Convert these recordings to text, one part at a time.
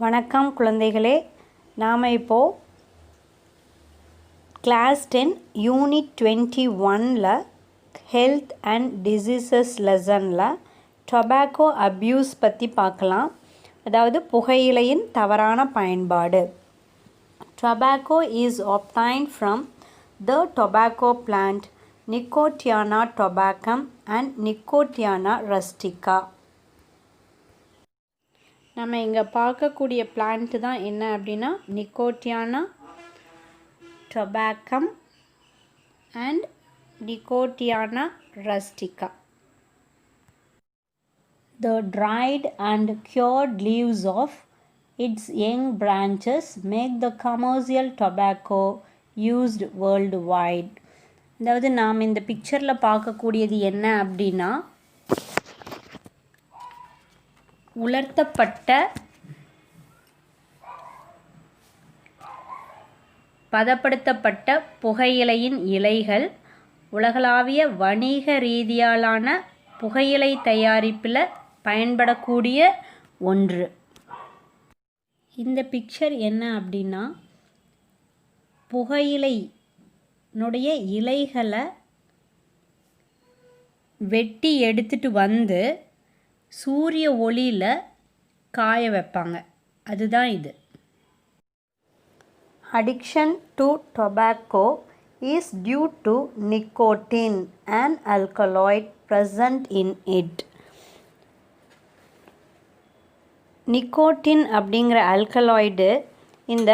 வணக்கம் குழந்தைகளே, நாம் இப்போது கிளாஸ் 10 யூனிட் 21ல் ஹெல்த் அண்ட் டிசீசஸ் லெசனில் டொபாக்கோ அப்யூஸ் பற்றி பார்க்கலாம். அதாவது புகையிலையின் தவறான பயன்பாடு. Tobacco is obtained from the tobacco plant Nicotiana tabacum and Nicotiana rustica. நம்ம இங்கே பார்க்கக்கூடிய பிளான்ட்டு தான் என்ன அப்படின்னா நிக்கோட்டியானா டொபாக்கம் and நிக்கோட்டியானா ரஸ்டிகா. The dried and cured leaves of its young branches make the commercial tobacco used worldwide. அதாவது நாம் இந்த பிக்சரில் பார்க்கக்கூடியது என்ன அப்படின்னா உலர்த்தப்பட்ட பதப்படுத்தப்பட்ட புகையிலையின் இலைகள் உலகளாவிய வணிக ரீதியாலான புகையிலை தயாரிப்பில் பயன்படக்கூடிய ஒன்று. இந்த பிக்சர் என்ன அப்படின்னா புகையிலைனுடைய இலைகளை வெட்டி எடுத்துட்டு வந்து சூரிய ஒளியில் காய வைப்பாங்க. அதுதான் இது. Addiction to tobacco is due to nicotine, an alkaloid present in it. Nicotine அப்படிங்கிற ஆல்கலாய்டு இந்த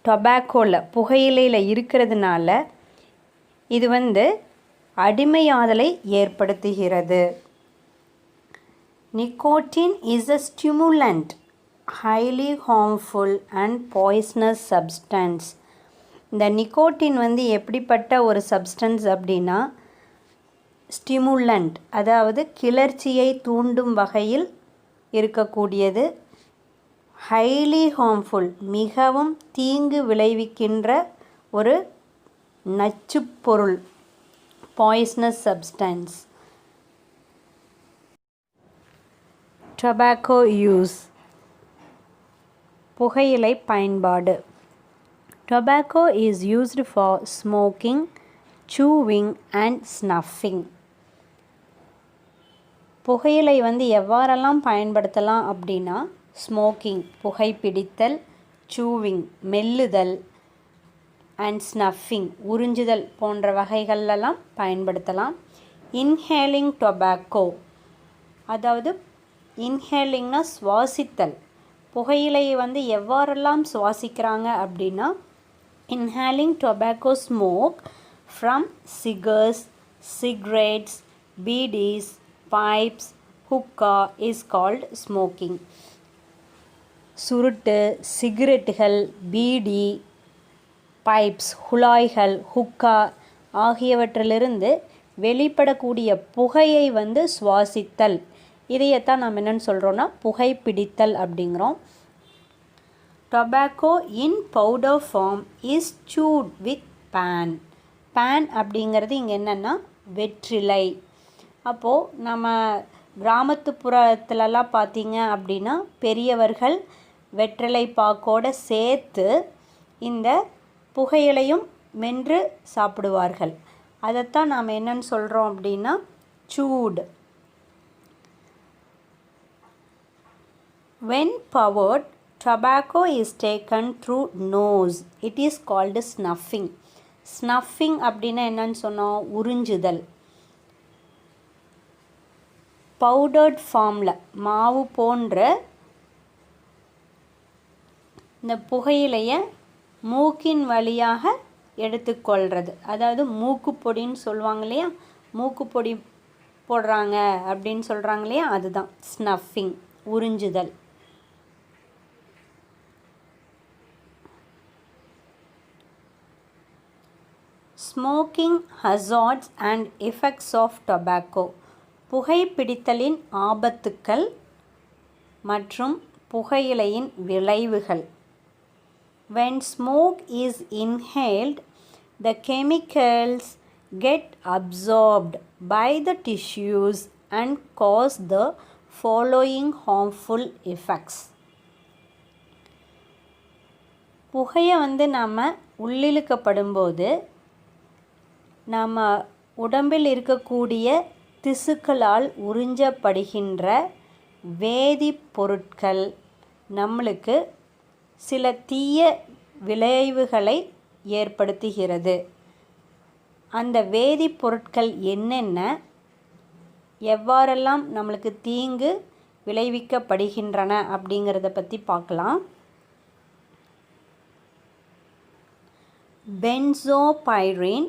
டொபாக்கோவில் புகையிலையில் இருக்கிறதுனால இது அடிமையாதலை ஏற்படுத்துகிறது. Nicotine is a stimulant, highly harmful and poisonous substance. இந்த நிக்கோட்டின் எப்படிப்பட்ட ஒரு சப்ஸ்டன்ஸ் அப்படின்னா ஸ்டிமுலண்ட், அதாவது கிளர்ச்சியை தூண்டும் வகையில் இருக்கக்கூடியது. ஹைலி ஹார்ம்ஃபுல், மிகவும் தீங்கு விளைவிக்கின்ற ஒரு நச்சுப்பொருள், பாய்ஸ்னஸ் சப்ஸ்டன்ஸ். Tobacco use. புகையிலை பயன்பாடு. Tobacco is used for smoking, chewing and snuffing. புகையிலை எவ்வாறெல்லாம் பயன்படுத்தலாம் அப்படின்னா ஸ்மோக்கிங் புகைப்பிடித்தல், சூவிங் மெல்லுதல் அண்ட் ஸ்னஃபிங் உறிஞ்சுதல் போன்ற வகைகளெல்லாம் பயன்படுத்தலாம். இன்ஹேலிங் டொபாக்கோ, அதாவது இன்ஹேலிங்னா சுவாசித்தல். புகையிலையை எவ்வாறெல்லாம் சுவாசிக்கிறாங்க அப்படின்னா inhaling tobacco smoke from cigars, cigarettes, beedis, pipes, hookah is called smoking. சுருட்டு, சிகரெட்டுகள், பீடி, பைப்ஸ், குழாய்கள், ஹுக்கா ஆகியவற்றிலிருந்து வெளிப்படக்கூடிய புகையை சுவாசித்தல். இதையத்தான் நாம் என்னென்னு சொல்கிறோன்னா புகைப்பிடித்தல் அப்படிங்கிறோம். Tobacco in powder form is suit with paan. Paan அப்படிங்கிறது இங்கே என்னென்னா வெற்றிலை. அப்போது நம்ம கிராமத்துப்புறத்துலலாம் பார்த்திங்க அப்படின்னா பெரியவர்கள் வெற்றிலை பாக்கோடு சேர்த்து இந்த புகையிலையும் மென்று சாப்பிடுவார்கள். அதைத்தான் நாம் என்னென்னு சொல்கிறோம் அப்படின்னா suit. When powdered tobacco is taken through nose, it is called snuffing. Snuffing அப்படின்னா என்னன்னு சொன்னோம், உறிஞ்சுதல். பவுடர்ட் ஃபார்மில் மாவு போன்ற இந்த புகையிலையை மூக்கின் வழியாக எடுத்துக்கொள்கிறது. அதாவது மூக்குப்பொடின்னு சொல்லுவாங்க இல்லையா, மூக்குப்பொடி போடுறாங்க அப்படின்னு சொல்கிறாங்க இல்லையா, அதுதான் ஸ்னஃபிங், உறிஞ்சுதல். Smoking hazards and effects of tobacco. புகைப்பிடித்தலின் ஆபத்துக்கள் மற்றும் புகையிலையின் விளைவுகள். When smoke is inhaled, the chemicals get absorbed by the tissues and cause the following harmful effects. புகையை நாம் உள்ளிழுக்கப்படும்போது நாம் உடம்பில் இருக்கக்கூடிய திசுக்களால் உறிஞ்சப்படுகின்ற வேதிப்பொருட்கள் நம்மளுக்கு சில தீய விளைவுகளை ஏற்படுத்துகிறது. அந்த வேதிப்பொருட்கள் என்னென்ன, எவ்வாறெல்லாம் நம்மளுக்கு தீங்கு விளைவிக்கப்படுகின்றன அப்படிங்கிறத பற்றி பார்க்கலாம். பென்சோபைரின்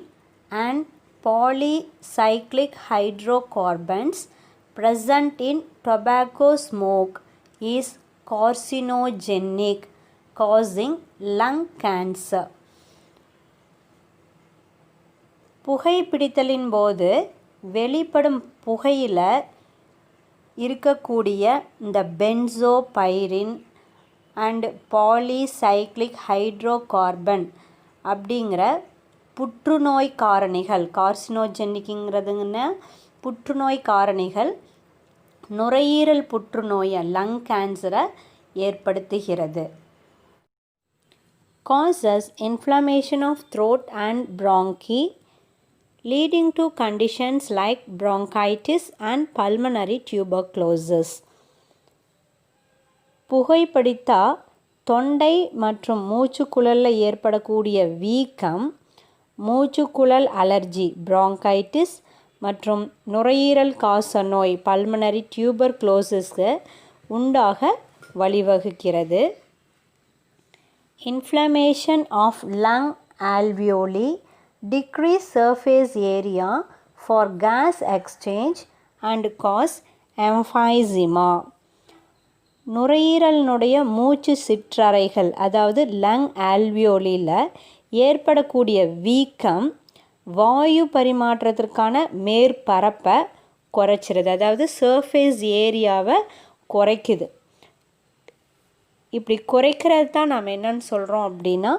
and polycyclic hydrocarbons present in tobacco smoke is carcinogenic, causing lung cancer. புகைப்பிடித்தலின் போது வெளிப்படும் புகையில் இருக்கக்கூடிய இந்த பென்சோபைரின் அண்ட் பாலிசைக்ளிக் ஹைட்ரோகார்பன் அப்படிங்கிற புற்றுநோய் காரணிகள், கார்சினோஜெனிக்குங்கிறதுங்கன்னா புற்றுநோய் காரணிகள் நுரையீரல் புற்றுநோயை, லங் கேன்சரை ஏற்படுத்துகிறது. Causes inflammation of throat and bronchi, leading to conditions like bronchitis and pulmonary tuberculosis. புகைப்பிடித்தா தொண்டை மற்றும் மூச்சுக்குழலில் ஏற்படக்கூடிய வீக்கம், மூச்சுக்குழல் அலர்ஜி bronchitis மற்றும் நுரையீரல் காச நோய் பல்மனரி டியூபர்குலோசிஸ்க்கு உண்டாக வழிவகுக்கிறது. Inflammation of lung alveoli decrease surface area for gas exchange and cause emphysema. நுரையீரலினுடைய மூச்சு சிற்றறைகள் அதாவது லங் ஆல்வியோலியில் ஏற்படக்கூடிய வீக்கம் வாயு பரிமாற்றத்திற்கான மேற்பரப்பை குறைச்சிருது, அதாவது சர்ஃபேஸ் ஏரியாவை குறைக்குது. இப்படி குறைக்கிறது தான் நாம் என்னன்னு சொல்கிறோம் அப்படின்னா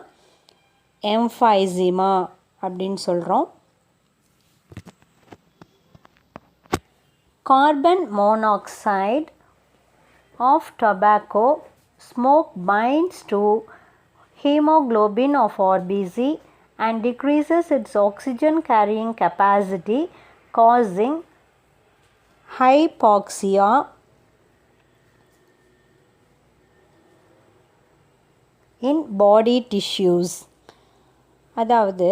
எம்ஃபைசிமா அப்படின்னு சொல்கிறோம். Carbon monoxide of tobacco smoke binds to hemoglobin of RBC and decreases its oxygen carrying capacity, causing hypoxia. In body tissues. அதாவது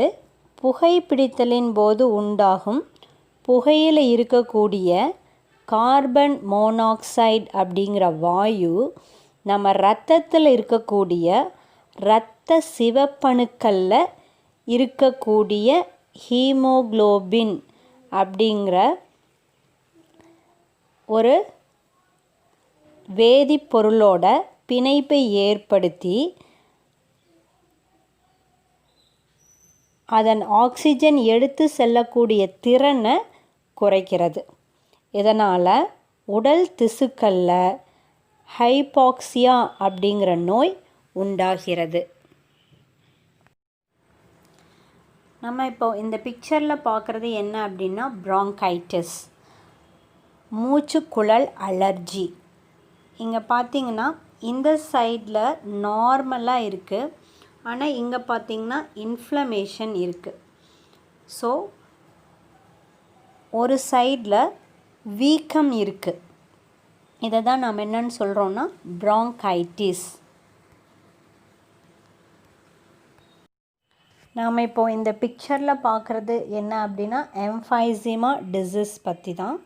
புகைப்பிடித்தலின் போது உண்டாகும் புகையில் இருக்கக்கூடிய கார்பன் மோனாக்சைடு அப்படிங்கிற வாயு நம்ம இரத்தத்தில் இருக்கக்கூடிய இரத்த சிவப்பணுக்களில் இருக்கக்கூடிய ஹீமோகுளோபின் அப்படிங்கிற ஒரு வேதிப்பொருளோட பிணைப்பை ஏற்படுத்தி அதன் ஆக்சிஜன் எடுத்து செல்லக்கூடிய திறனை குறைக்கிறது. இதனால் உடல் திசுக்களில் ஹைபாக்சியா அப்படிங்கிற நோய் உண்டாகிறது. நம்ம இப்போ இந்த பிக்சரில் பார்க்குறது என்ன அப்படின்னா bronchitis, மூச்சுக்குழல் அலர்ஜி. இங்கே பார்த்தீங்கன்னா இந்த சைடில் நார்மலாக இருக்குது, ஆனால் இங்கே பார்த்தீங்கன்னா இன்ஃப்ளமேஷன் இருக்குது. ஸோ ஒரு சைடில் வீக்கம் இருக்குது. இதை தான் நாம் என்னன்னு சொல்கிறோன்னா bronchitis. நாம் இப்போது இந்த பிக்சரில் பார்க்குறது என்ன அப்படின்னா எம்ஃபைசிமா டிசீஸ் பற்றி தான்.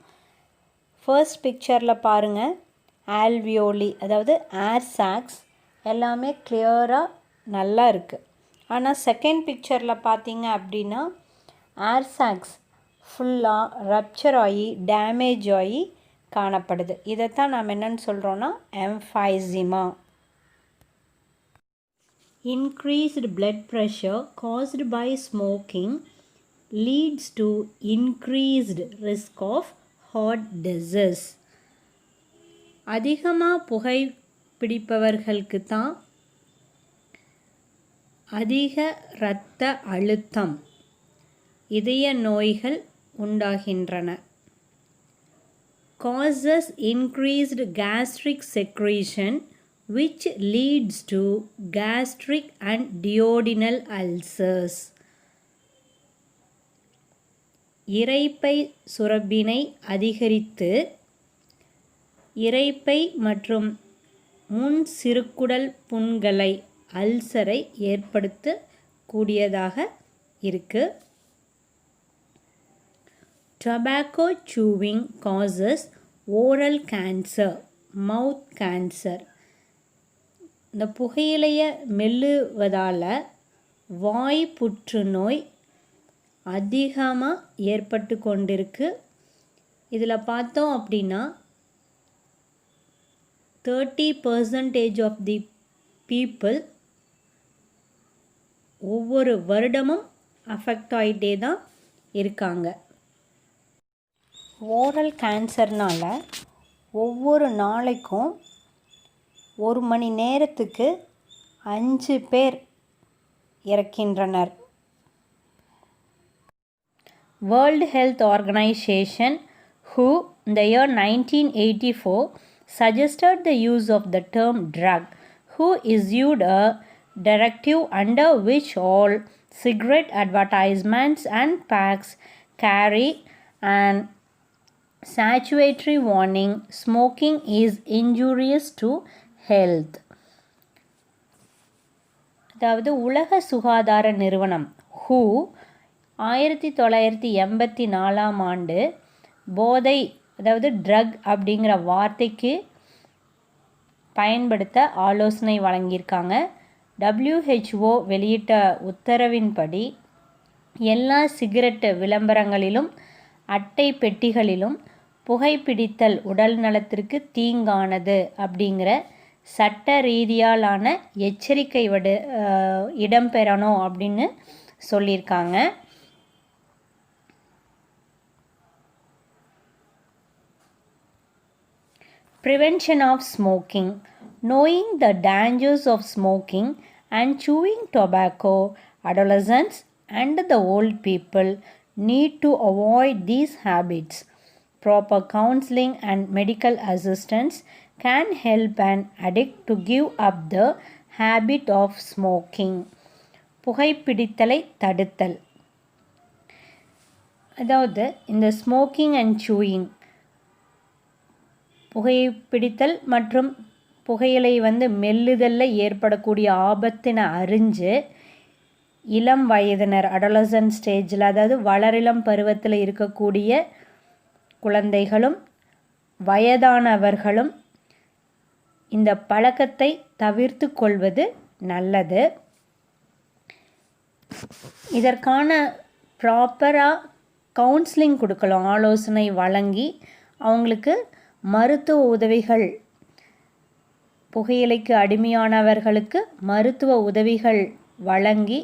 ஃபர்ஸ்ட் பிக்சரில் பாருங்கள், ஆல்வியோலி அதாவது ஏர் சாக்ஸ் எல்லாமே கிளியராக நல்லா இருக்குது. ஆனால் செகண்ட் பிக்சரில் பார்த்தீங்க அப்படின்னா ஏர் சாக்ஸ் ஃபுல்லாக ரப்சர் ஆகி டேமேஜ் ஆகி காணப்படுது. இதைத்தான் நாம் என்னன்னு சொல்கிறோன்னா எம்ஃபைசிமா. Increased blood pressure caused by smoking leads to increased risk of heart disease. அதிகமாக புகைப்பிடிப்பவர்களுக்கு தான் அதிக இரத்த அழுத்தம், இதய நோய்கள் உண்டாகின்றன. Causes increased gastric secretion which leads to gastric and duodenal ulcers. இரைப்பை சுரப்பினை அதிகரித்து இரைப்பை மற்றும் முன் சிறுகுடல் புண்களை அல்சரை ஏற்படுத்தக்கூடியதாக இருக்குது. Tobacco chewing causes oral cancer, mouth cancer. இந்த புகையிலையை மெல்லுவதால் வாய் புற்றுநோய் அதிகமாக ஏற்பட்டு கொண்டிருக்கு. இதில் பார்த்தோம் அப்படின்னா 30% ஆஃப் தி பீப்புள் ஒவ்வொரு வருடமும் அஃபெக்ட் ஆகிட்டே தான் இருக்காங்க. ஓரல் கேன்சர்னால் ஒவ்வொரு நாளைக்கும் 1 மணி நேரத்துக்கு 5 பேர் இறக்கின்றனர். World health organization WHO in the year 1984 suggested the use of the term drug. WHO issued a directive under which all cigarette advertisements and packs carry an statutory warning, smoking is injurious to health. அதாவது உலக சுகாதார நிறுவனம் WHO 1984 ஆண்டு போதை அதாவது drug அப்படிங்கிற வார்த்தைக்கு பயன்படுத்த ஆலோசனை வழங்கியிருக்காங்க. WHO வெளியிட்ட உத்தரவின்படி எல்லா சிகரெட்டு விளம்பரங்களிலும் அட்டை பெட்டிகளிலும் புகைப்பிடித்தல் உடல் நலத்திற்கு தீங்கானது அப்படிங்கிற சட்ட ரீதியாலான எச்சரிக்கை இடம்பெறணும் அப்படின்னு சொல்லியிருக்காங்க. Prevention of smoking. Knowing the dangers of smoking and chewing tobacco, adolescents and the old people need to avoid these habits. Proper counseling and medical assistance can help an addict to give up the habit of smoking. புகைப்பிடித்தலை தடுத்தல். அதாவது இந்த smoking and chewing புகைப்பிடித்தல் மற்றும் புகையிலை மெல்லுதலில் ஏற்படக்கூடிய ஆபத்தினை அறிஞ்சு இளம் வயதினர் adolescent ஸ்டேஜில் அதாவது வளரிளம் பருவத்தில் இருக்கக்கூடிய குழந்தைகளும் வயதானவர்களும் இந்த பழக்கத்தை தவிர்த்து கொள்வது நல்லது. இதற்கான ப்ராப்பராக கவுன்சிலிங் கொடுக்கலாம், ஆலோசனை வழங்கி அவங்களுக்கு மருத்துவ உதவிகள் புகையிலைக்கு அடிமையானவர்களுக்கு மருத்துவ உதவிகள் வழங்கி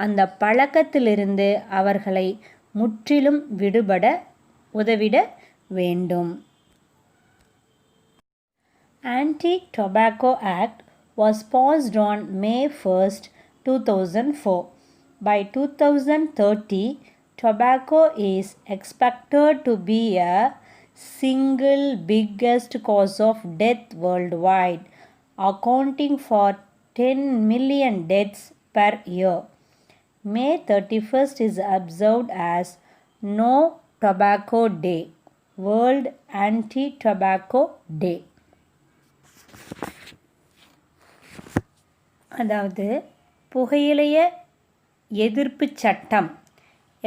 அந்த பழக்கத்திலிருந்து அவர்களை முற்றிலும் விடுபட உதவிட வேண்டும். Anti-Tobacco Act was passed on May 1st, 2004. By 2030, tobacco is expected to be a single biggest cause of death worldwide, accounting for 10 million deaths per year. May 31st is observed as No Tobacco Day, World Anti-Tobacco Day. அதாவது புகையிலைய எதிர்ப்பு சட்டம்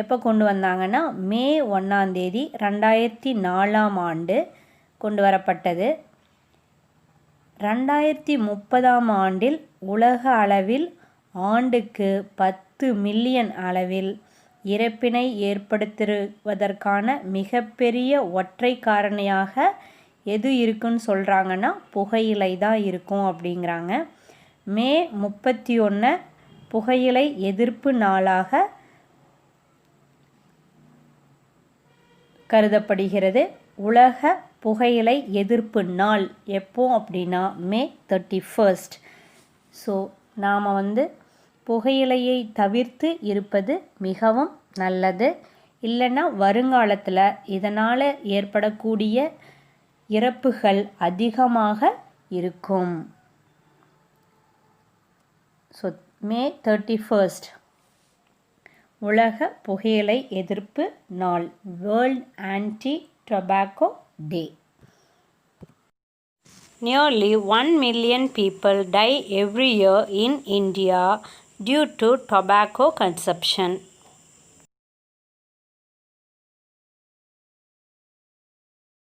எப்போ கொண்டு வந்தாங்கன்னா மே 1 2004 கொண்டு வரப்பட்டது. 2030 உலக அளவில் ஆண்டுக்கு 10 மில்லியன் அளவில் இறப்பினை ஏற்படுத்துவதற்கான மிகப்பெரிய ஒற்றை காரணியாக எது இருக்குன்னு சொல்கிறாங்கன்னா புகையிலை தான் இருக்கும் அப்படிங்கிறாங்க. மே 31 புகையிலை எதிர்ப்பு நாளாக கருதப்படுகிறது. உலக புகையிலை எதிர்ப்பு நாள் எப்போ அப்படின்னா May 31st. ஸோ நாம் புகையிலையை தவிர்த்து இருப்பது மிகவும் நல்லது. இல்லைன்னா வருங்காலத்தில் இதனால் ஏற்படக்கூடிய இறப்புகள் அதிகமாக இருக்கும். ஸோ மே 31st உலக புகையிலை எதிர்ப்பு நாள், world anti tobacco day. Nearly 1 million people die every year in India due to tobacco consumption.